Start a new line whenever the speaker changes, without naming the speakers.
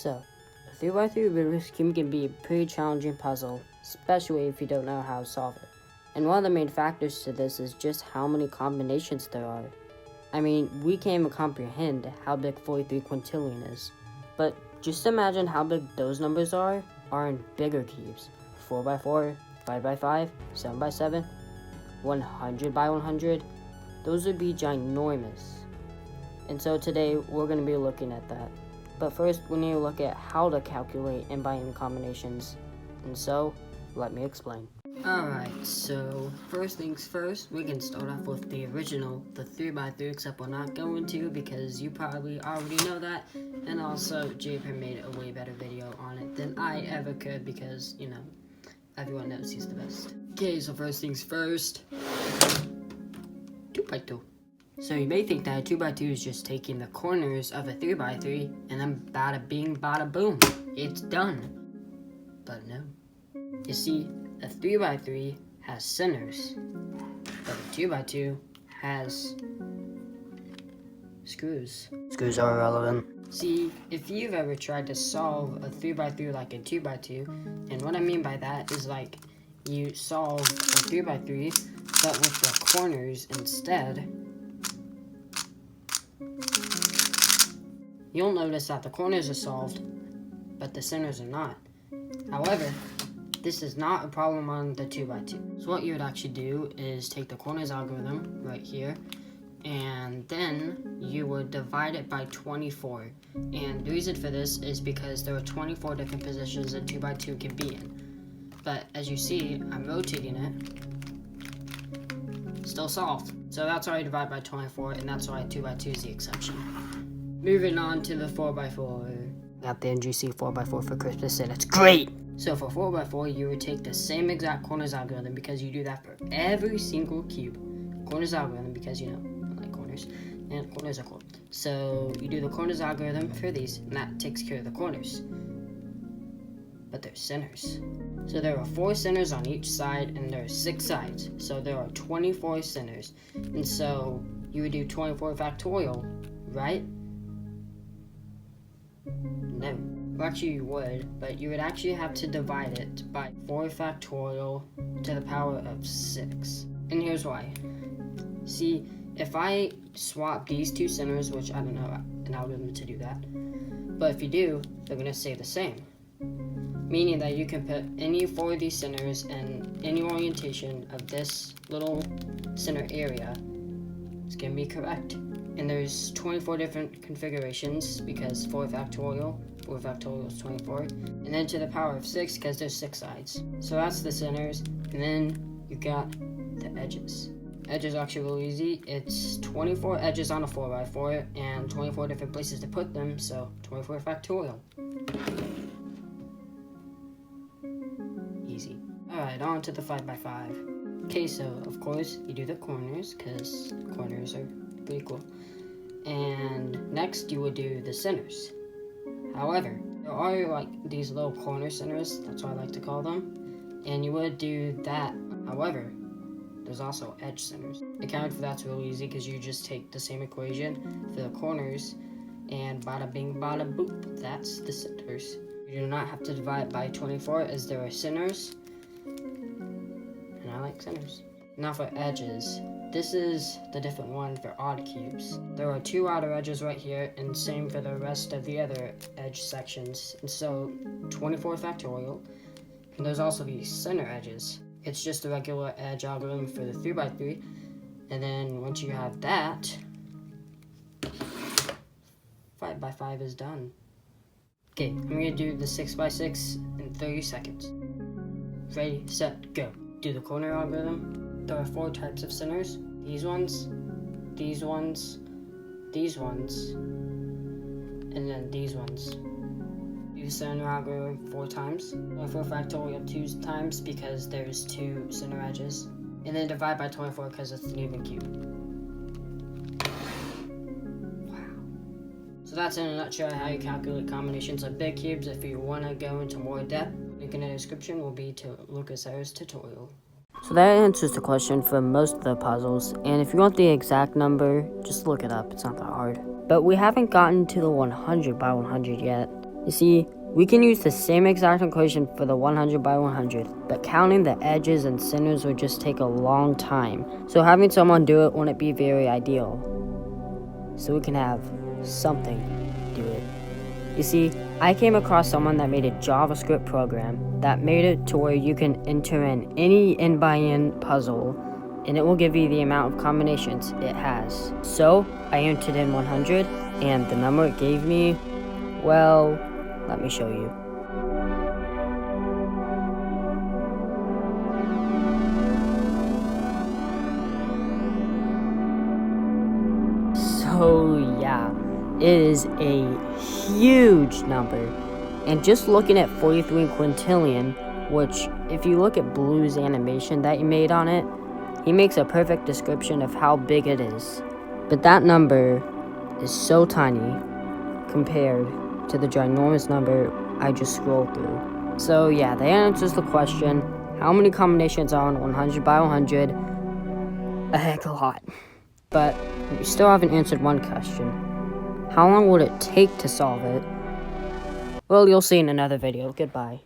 So, a 3x3 Rubik's Cube can be a pretty challenging puzzle, especially if you don't know how to solve it. And one of the main factors to this is just how many combinations there are. I mean, we can't even comprehend how big 43 quintillion is. But just imagine how big those numbers are in bigger cubes. 4x4, 5x5, 7x7, 100x100. Those would be ginormous. And so today we're going to be looking at that. But first we need to look at how to calculate and binomial combinations. And so, let me explain. Alright, so first things first, we can start off with the original, the 3x3, except we're not going to because you probably already know that. And also, Japer made a way better video on it than I ever could because, you know, everyone knows he's the best. Okay, so first things first, 2x2. So you may think that a 2x2 is just taking the corners of a 3x3 and then bada bing bada boom, it's done. But no. You see, a 3x3 has centers, but a 2x2 has screws. Screws are irrelevant. See, if you've ever tried to solve a 3x3 like a 2x2, and what I mean by that is like you solve a 3x3 but with the corners instead, you'll notice that the corners are solved, but the centers are not. However, this is not a problem on the 2x2. So what you would actually do is take the corners algorithm right here, and then you would divide it by 24. And the reason for this is because there are 24 different positions a 2x2 can be in. But as you see, I'm rotating it, still solved. So that's why I divide by 24, and that's why 2x2 is the exception. Moving on to the 4x4. Got the NGC 4x4 for Christmas, and it's great! So for 4x4, you would take the same exact corners algorithm because you do that for every single cube. Corners algorithm because, you know, I like corners, and corners are cool. So you do the corners algorithm for these, and that takes care of the corners. But there's centers. So there are 4 centers on each side, and there are 6 sides. So there are 24 centers. And so you would do 24 factorial, right? No. Well, actually you would, but you would actually have to divide it by 4 factorial to the power of 6. And here's why. See, if I swap these 2 centers, which I don't know an algorithm to do that, but if you do, they're going to stay the same. Meaning that you can put any 4 of these centers in any orientation of this little center area. It's going to be correct. And there's 24 different configurations because 4 factorial is 24. And then to the power of 6 because there's 6 sides. So that's the centers. And then you got the edges. Edges are actually really easy. It's 24 edges on a 4x4 and 24 different places to put them. So 24 factorial. Easy. Alright, on to the 5x5. Okay, so of course you do the corners because corners are pretty cool. And next you would do the centers. However, there are like these little corner centers, that's what I like to call them, and you would do that. However, there's also edge centers. Accounting for that's really easy because you just take the same equation for the corners and bada bing bada boop, that's the centers. You do not have to divide by 24 as there are centers, and I like centers. Now for edges. This is the different one for odd cubes. There are 2 outer edges right here, and same for the rest of the other edge sections. And so, 24 factorial. And there's also these center edges. It's just a regular edge algorithm for the 3x3. And then once you have that, 5x5 is done. Okay, I'm gonna do the 6x6 in 30 seconds. Ready, set, go. Do the corner algorithm. There are 4 types of centers. These ones, these ones, these ones, and then these ones. Do the center algorithm 4 times. 24 factorial 2 times because there's 2 center edges. And then divide by 24 because it's an even cube. Wow. So that's in a nutshell how you calculate combinations of big cubes. If you want to go into more depth, link in the description will be to Lucas Harris tutorial. So that answers the question for most of the puzzles, and if you want the exact number, just look it up, it's not that hard. But we haven't gotten to the 100 by 100 yet. You see, we can use the same exact equation for the 100 by 100, but counting the edges and centers would just take a long time. So having someone do it wouldn't be very ideal. So we can have something do it. You see, I came across someone that made a JavaScript program that made it to where you can enter in any n-by-n puzzle and it will give you the amount of combinations it has. So I entered in 100 and the number it gave me, well, let me show you. So yeah, it is a huge number. And just looking at 43 quintillion, which if you look at Blue's animation that he made on it, he makes a perfect description of how big it is. But that number is so tiny compared to the ginormous number I just scrolled through. So yeah, that answers the question, how many combinations are on 100 by 100? A heck of a lot. But we still haven't answered one question. How long would it take to solve it? Well, you'll see in another video. Goodbye.